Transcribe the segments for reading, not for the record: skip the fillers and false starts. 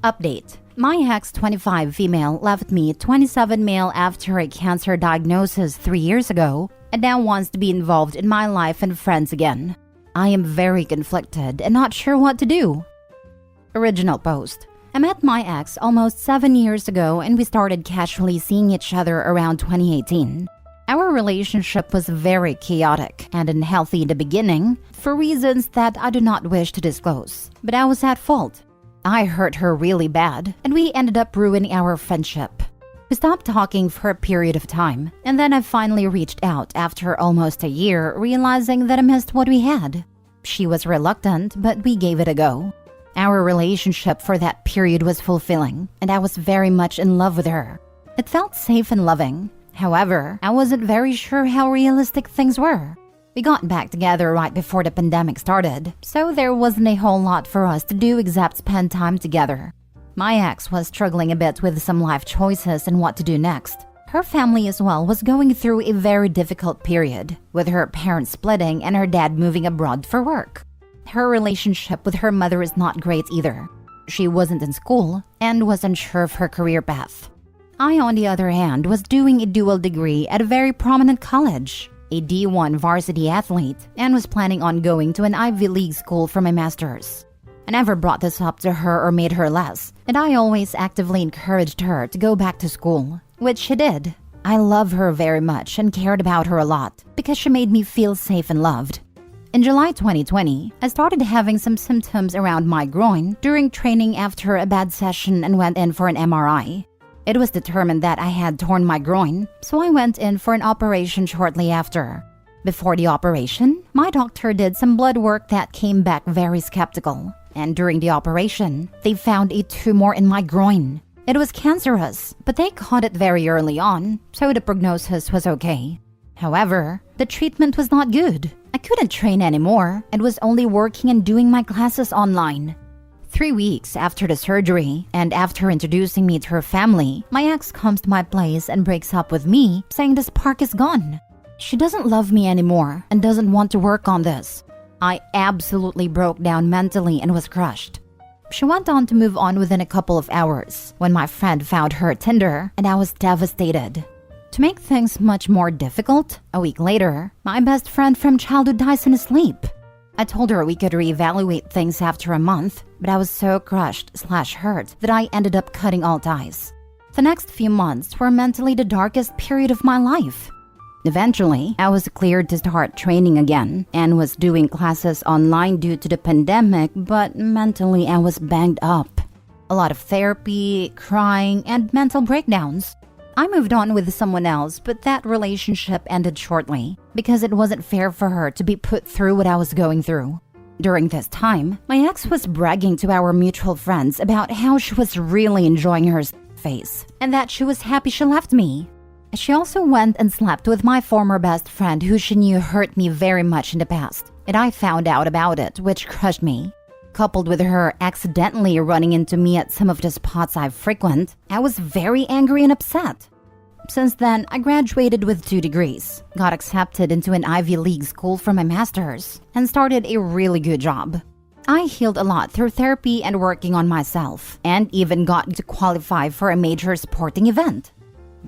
Update. My ex-25 female left me 27 male after a cancer diagnosis 3 years ago and now wants to be involved in my life and friends again. I am very conflicted and not sure what to do. Original post. I met my ex almost 7 years ago and we started casually seeing each other around 2018. Our relationship was very chaotic and unhealthy in the beginning for reasons that I do not wish to disclose, but I was at fault. I hurt her really bad, and we ended up ruining our friendship. We stopped talking for a period of time, and then I finally reached out after almost a year, realizing that I missed what we had. She was reluctant, but we gave it a go. Our relationship for that period was fulfilling, and I was very much in love with her. It felt safe and loving. However, I wasn't very sure how realistic things were. We got back together right before the pandemic started, so there wasn't a whole lot for us to do except spend time together. My ex was struggling a bit with some life choices and what to do next. Her family as well was going through a very difficult period, with her parents splitting and her dad moving abroad for work. Her relationship with her mother is not great either. She wasn't in school and was unsure of her career path. I, on the other hand, was doing a dual degree at a very prominent college, a D1 varsity athlete, and was planning on going to an Ivy League school for my master's. I never brought this up to her or made her less, and I always actively encouraged her to go back to school, which she did. I love her very much and cared about her a lot because she made me feel safe and loved. In July 2020, I started having some symptoms around my groin during training after a bad session and went in for an MRI. It was determined that I had torn my groin, so I went in for an operation shortly after. Before the operation, my doctor did some blood work that came back very skeptical. And during the operation, they found a tumor in my groin. It was cancerous, but they caught it very early on, so the prognosis was okay. However, the treatment was not good. I couldn't train anymore and was only working and doing my classes online. 3 weeks after the surgery, and after introducing me to her family, my ex comes to my place and breaks up with me, saying the spark is gone. She doesn't love me anymore and doesn't want to work on this. I absolutely broke down mentally and was crushed. She went on to move on within a couple of hours when my friend found her Tinder, and I was devastated. To make things much more difficult, a week later, my best friend from childhood dies in his sleep. I told her we could reevaluate things after a month, but I was so crushed/hurt that I ended up cutting all ties. The next few months were mentally the darkest period of my life. Eventually, I was cleared to start training again and was doing classes online due to the pandemic, but mentally I was banged up. A lot of therapy, crying, and mental breakdowns. I moved on with someone else, but that relationship ended shortly because it wasn't fair for her to be put through what I was going through. During this time, my ex was bragging to our mutual friends about how she was really enjoying her phase and that she was happy she left me. She also went and slept with my former best friend who she knew hurt me very much in the past, and I found out about it, which crushed me. Coupled with her accidentally running into me at some of the spots I frequent, I was very angry and upset. Since then, I graduated with 2 degrees, got accepted into an Ivy League school for my master's, and started a really good job. I healed a lot through therapy and working on myself, and even got to qualify for a major sporting event.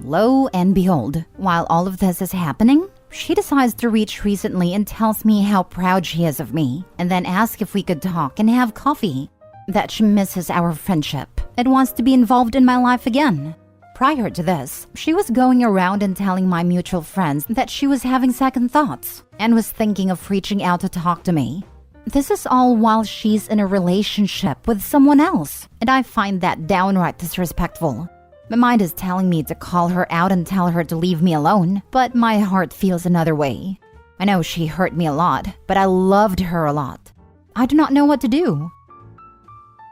Lo and behold, while all of this is happening, she decides to reach recently and tells me how proud she is of me, and then asks if we could talk and have coffee. That she misses our friendship and wants to be involved in my life again. Prior to this, she was going around and telling my mutual friends that she was having second thoughts and was thinking of reaching out to talk to me. This is all while she's in a relationship with someone else, and I find that downright disrespectful. My mind is telling me to call her out and tell her to leave me alone, but my heart feels another way. I know she hurt me a lot, but I loved her a lot. I do not know what to do.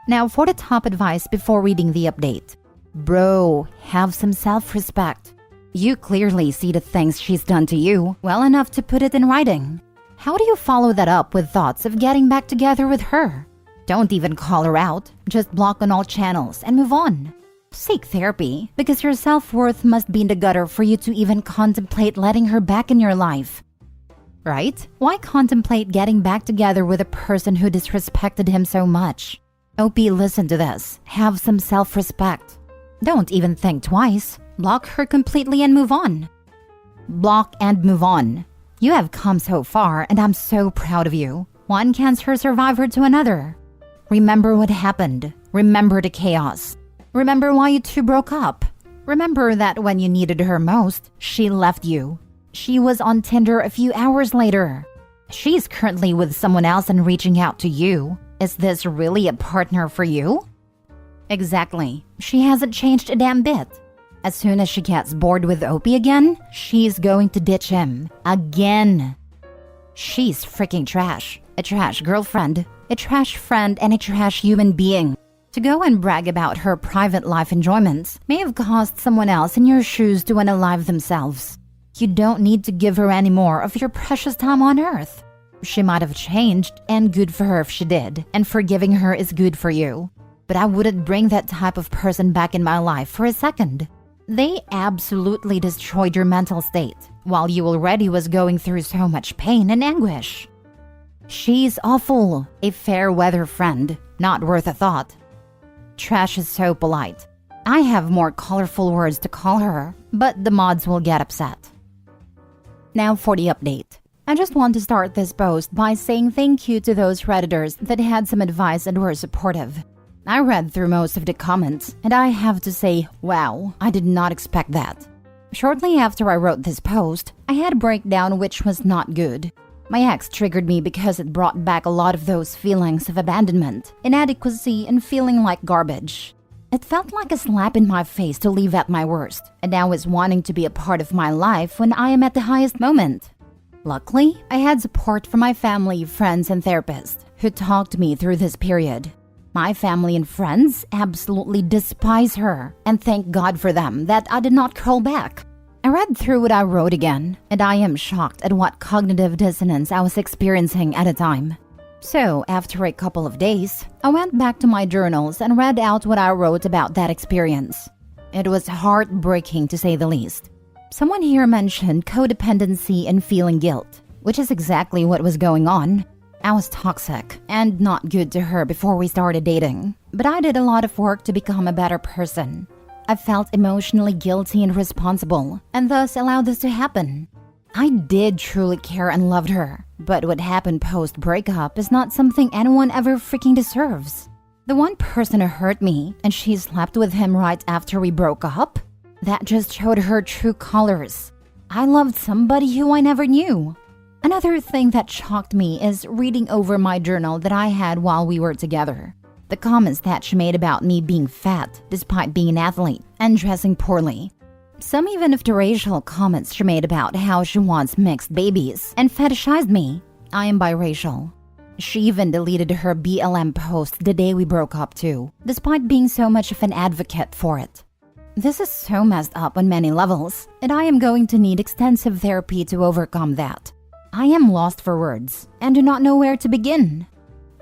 Now for the top advice before reading the update. Bro, have some self-respect. You clearly see the things she's done to you well enough to put it in writing. How do you follow that up with thoughts of getting back together with her? Don't even call her out, just block on all channels and move on. Seek therapy, because your self-worth must be in the gutter for you to even contemplate letting her back in your life. right? Why contemplate getting back together with a person who disrespected him so much? OP, listen to this. Have some self-respect. Don't even think twice. Block her completely and move on. Block and move on. You have come so far, and I'm so proud of you. One cancer survivor to another. Remember what happened. Remember the chaos. Remember why you two broke up. Remember that when you needed her most, she left you. She was on Tinder a few hours later. She's currently with someone else and reaching out to you. Is this really a partner for you? Exactly. She hasn't changed a damn bit. As soon as she gets bored with Opie again, she's going to ditch him. Again. She's freaking trash. A trash girlfriend, a trash friend, and a trash human being. To go and brag about her private life enjoyments may have caused someone else in your shoes to unalive themselves. You don't need to give her any more of your precious time on earth. She might have changed, and good for her if she did, and forgiving her is good for you. But I wouldn't bring that type of person back in my life for a second. They absolutely destroyed your mental state, while you already was going through so much pain and anguish. She's awful, a fair weather friend, not worth a thought. Trash is so polite. I have more colorful words to call her, but the mods will get upset. Now for the update. I just want to start this post by saying thank you to those Redditors that had some advice and were supportive. I read through most of the comments, and I have to say, wow, I did not expect that. Shortly after I wrote this post, I had a breakdown which was not good. My ex triggered me because it brought back a lot of those feelings of abandonment, inadequacy, and feeling like garbage. It felt like a slap in my face to leave at my worst, and now is wanting to be a part of my life when I am at the highest moment. Luckily, I had support from my family, friends, and therapists who talked me through this period. My family and friends absolutely despise her, and thank God for them that I did not crawl back. I read through what I wrote again, and I am shocked at what cognitive dissonance I was experiencing at the time. So, after a couple of days, I went back to my journals and read out what I wrote about that experience. It was heartbreaking to say the least. Someone here mentioned codependency and feeling guilt, which is exactly what was going on. I was toxic and not good to her before we started dating, but I did a lot of work to become a better person. I felt emotionally guilty and responsible, and thus allowed this to happen. I did truly care and loved her, but what happened post-breakup is not something anyone ever freaking deserves. The one person who hurt me, and she slept with him right after we broke up? That just showed her true colors. I loved somebody who I never knew. Another thing that shocked me is reading over my journal that I had while we were together. The comments that she made about me being fat despite being an athlete and dressing poorly. Some even of the racial comments she made about how she wants mixed babies and fetishized me. I am biracial. She even deleted her BLM post the day we broke up too, despite being so much of an advocate for it. This is so messed up on many levels, and I am going to need extensive therapy to overcome that. I am lost for words and do not know where to begin.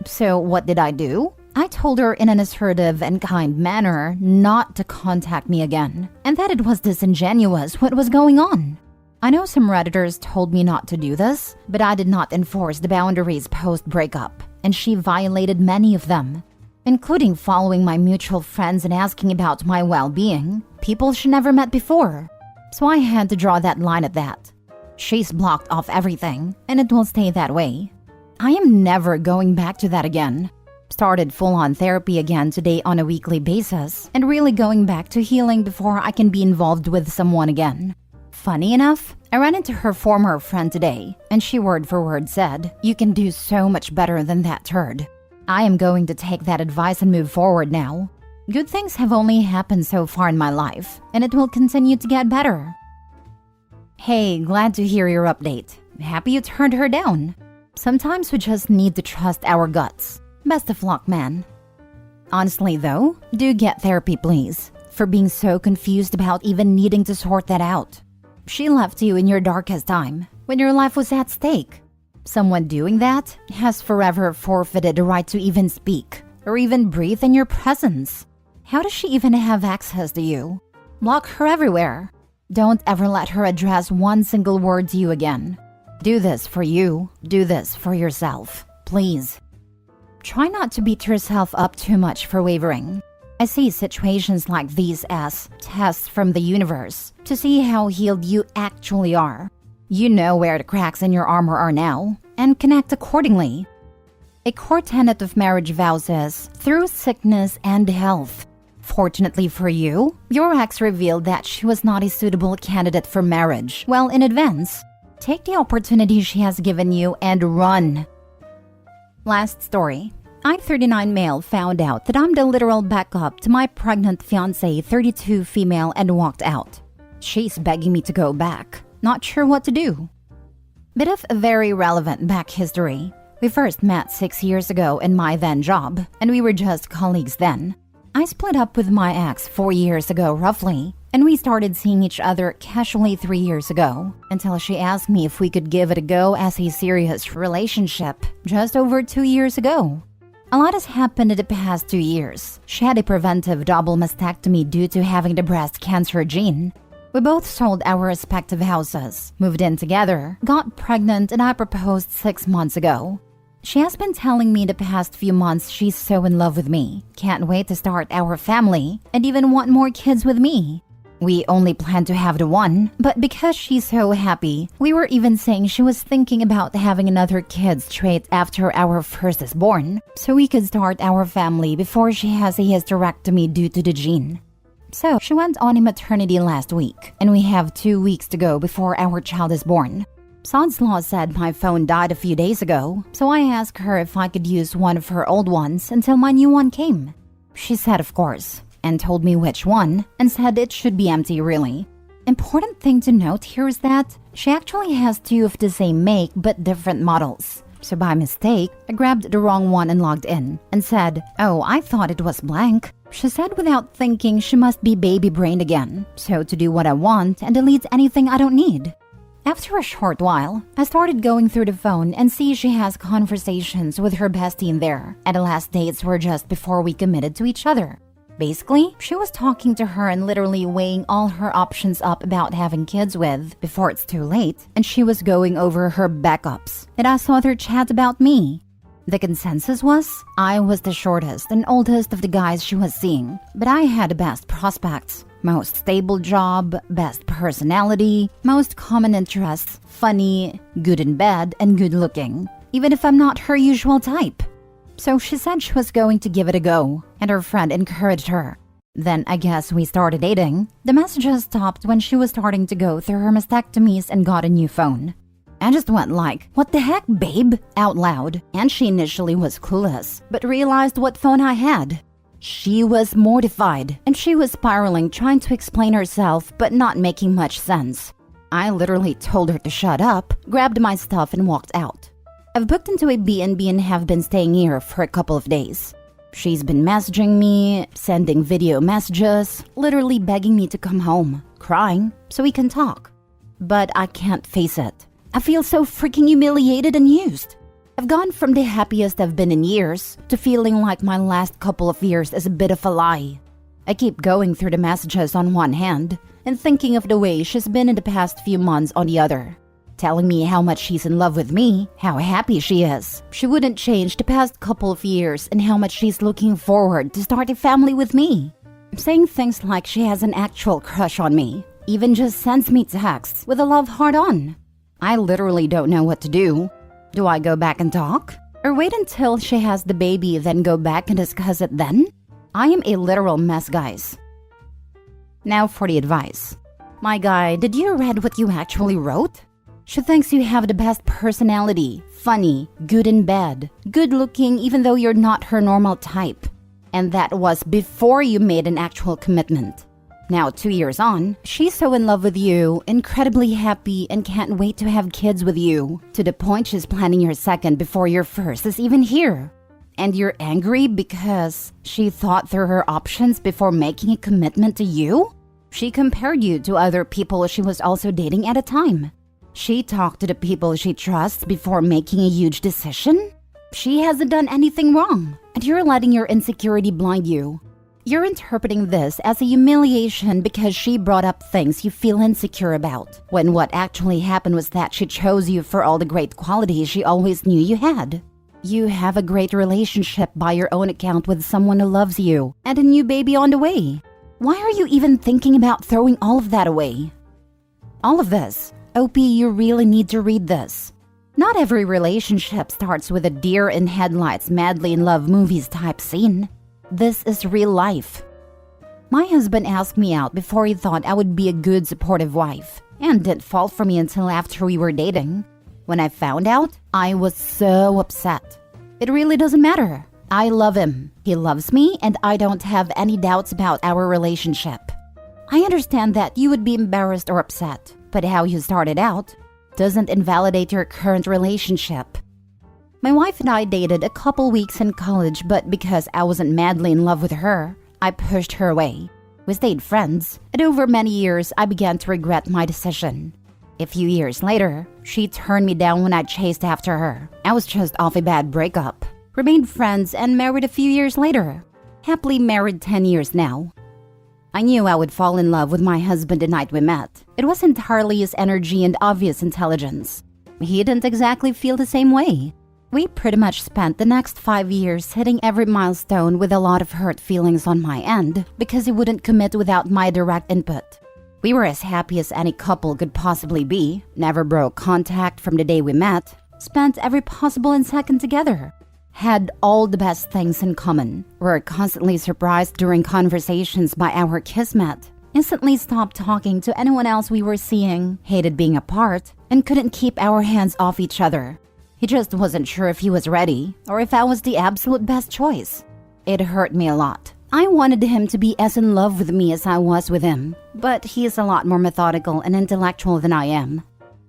So what did I do? I told her in an assertive and kind manner not to contact me again, and that it was disingenuous what was going on. I know some Redditors told me not to do this, but I did not enforce the boundaries post-breakup, and she violated many of them, including following my mutual friends and asking about my well-being, people she never met before. So I had to draw that line at that. She's blocked off everything, and it will stay that way. I am never going back to that again. Started full-on therapy again today on a weekly basis, and really going back to healing before I can be involved with someone again. Funny enough, I ran into her former friend today, and she word for word said, "You can do so much better than that turd." I am going to take that advice and move forward now. Good things have only happened so far in my life, and it will continue to get better. Hey, glad to hear your update. Happy you turned her down. Sometimes we just need to trust our guts. Best of luck, man. Honestly though, do get therapy please, for being so confused about even needing to sort that out. She left you in your darkest time, when your life was at stake. Someone doing that has forever forfeited the right to even speak, or even breathe in your presence. How does she even have access to you? Block her everywhere. Don't ever let her address one single word to you again. Do this for you. Do this for yourself. Please. Try not to beat yourself up too much for wavering. I see situations like these as tests from the universe to see how healed you actually are. You know where the cracks in your armor are now, and connect accordingly. A core tenet of marriage vows is through sickness and health. Fortunately for you, your ex revealed that she was not a suitable candidate for marriage well in advance. Take the opportunity she has given you and run. Last story. I, 39 male, found out that I'm the literal backup to my pregnant fiancé, 32 female, and walked out. She's begging me to go back. Not sure what to do. Bit of a very relevant back history. We first met 6 years ago in my then job, and we were just colleagues then. I split up with my ex 4 years ago roughly, and we started seeing each other casually 3 years ago, until she asked me if we could give it a go as a serious relationship just over 2 years ago. A lot has happened in the past 2 years. She had a preventive double mastectomy due to having the breast cancer gene. We both sold our respective houses, moved in together, got pregnant, and I proposed 6 months ago. She has been telling me the past few months she's so in love with me, can't wait to start our family, and even want more kids with me. We only plan to have the one, but because she's so happy, we were even saying she was thinking about having another kid straight after our first is born, so we could start our family before she has a hysterectomy due to the gene. So she went on a maternity last week, and we have 2 weeks to go before our child is born. Sod's Law said my phone died a few days ago, so I asked her if I could use one of her old ones until my new one came. She said of course, and told me which one, and said it should be empty really. Important thing to note here is that she actually has 2 of the same make but different models. So by mistake, I grabbed the wrong one and logged in, and said, "Oh, I thought it was blank." She said without thinking she must be baby-brained again, so to do what I want and delete anything I don't need. After a short while, I started going through the phone and see she has conversations with her bestie in there, and the last dates were just before we committed to each other. Basically, she was talking to her and literally weighing all her options up about having kids with before it's too late, and she was going over her backups, and I saw their chat about me. The consensus was, I was the shortest and oldest of the guys she was seeing, but I had the best prospects. Most stable job, best personality, most common interests, funny, good in bed, and good looking, even if I'm not her usual type. So she said she was going to give it a go, and her friend encouraged her. Then I guess we started dating. The messages stopped when she was starting to go through her mastectomies and got a new phone. I just went like, "What the heck, babe?" out loud, and she initially was clueless, but realized what phone I had. She was mortified, and she was spiraling trying to explain herself but not making much sense. I literally told her to shut up, grabbed my stuff and walked out. I've booked into a B&B and have been staying here for a couple of days. She's been messaging me, sending video messages, literally begging me to come home, crying, so we can talk. But I can't face it. I feel so freaking humiliated and used. I've gone from the happiest I've been in years to feeling like my last couple of years is a bit of a lie. I keep going through the messages on one hand and thinking of the way she's been in the past few months on the other. Telling me how much she's in love with me, how happy she is, she wouldn't change the past couple of years, and how much she's looking forward to start a family with me. Saying things like she has an actual crush on me, even just sends me texts with a love heart on. I literally don't know what to do. Do I go back and talk? Or wait until she has the baby, then go back and discuss it then? I am a literal mess, guys. Now for the advice. My guy, did you read what you actually wrote? She thinks you have the best personality, funny, good in bed, good looking even though you're not her normal type. And that was before you made an actual commitment. Now 2 years on, she's so in love with you, incredibly happy, and can't wait to have kids with you, to the point she's planning your second before your first is even here. And you're angry because she thought through her options before making a commitment to you? She compared you to other people she was also dating at a time. She talked to the people she trusts before making a huge decision? She hasn't done anything wrong, and you're letting your insecurity blind you. You're interpreting this as a humiliation because she brought up things you feel insecure about, when what actually happened was that she chose you for all the great qualities she always knew you had. You have a great relationship by your own account with someone who loves you, and a new baby on the way. Why are you even thinking about throwing all of that away? All of this. OP, you really need to read this. Not every relationship starts with a deer in headlights, madly in love movies type scene. This is real life. My husband asked me out before he thought I would be a good supportive wife, and didn't fall for me until after we were dating. When I found out, I was so upset. It really doesn't matter. I love him. He loves me, and I don't have any doubts about our relationship. I understand that you would be embarrassed or upset, but how you started out doesn't invalidate your current relationship. My wife and I dated a couple weeks in college, but because I wasn't madly in love with her, I pushed her away. We stayed friends, and over many years, I began to regret my decision. A few years later, she turned me down when I chased after her. I was just off a bad breakup. Remained friends and married a few years later. Happily married 10 years now. I knew I would fall in love with my husband the night we met. It was entirely his energy and obvious intelligence. He didn't exactly feel the same way. We pretty much spent the next 5 years hitting every milestone with a lot of hurt feelings on my end because he wouldn't commit without my direct input. We were as happy as any couple could possibly be, never broke contact from the day we met, spent every possible second together, had all the best things in common, were constantly surprised during conversations by our kismet, instantly stopped talking to anyone else we were seeing, hated being apart, and couldn't keep our hands off each other. He just wasn't sure if he was ready, or if I was the absolute best choice. It hurt me a lot. I wanted him to be as in love with me as I was with him, but he is a lot more methodical and intellectual than I am.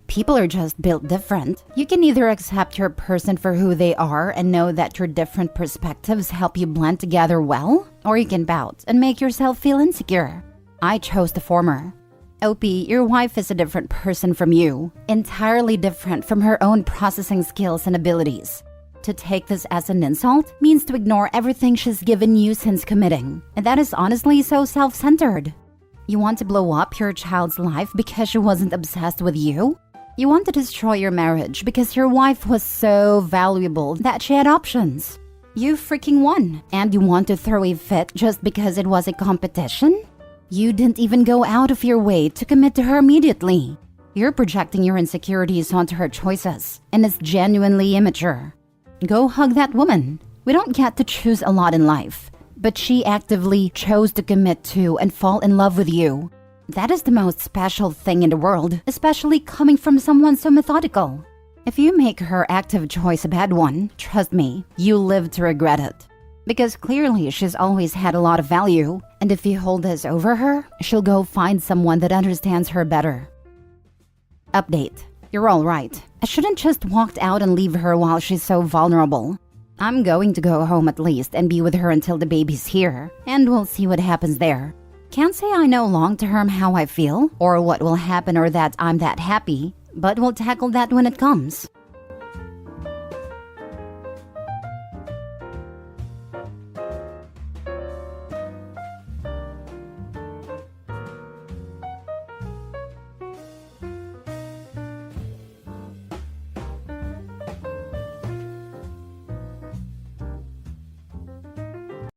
People are just built different. You can either accept your person for who they are and know that your different perspectives help you blend together well, or you can pout and make yourself feel insecure. I chose the former. OP, your wife is a different person from you, entirely different from her own processing skills and abilities. To take this as an insult means to ignore everything she's given you since committing, and that is honestly so self-centered. You want to blow up your child's life because she wasn't obsessed with you? You want to destroy your marriage because your wife was so valuable that she had options. You freaking won, and you want to throw a fit just because it was a competition? You didn't even go out of your way to commit to her immediately. You're projecting your insecurities onto her choices, and it's genuinely immature. Go hug that woman. We don't get to choose a lot in life, but she actively chose to commit to and fall in love with you. That is the most special thing in the world, especially coming from someone so methodical. If you make her active choice a bad one, trust me, you live to regret it. Because clearly she's always had a lot of value, and if you hold this over her, she'll go find someone that understands her better. Update. You're all right. I shouldn't just walked out and leave her while she's so vulnerable. I'm going to go home at least and be with her until the baby's here, and we'll see what happens there. Can't say I know long-term how I feel, or what will happen or that I'm that happy, but we'll tackle that when it comes.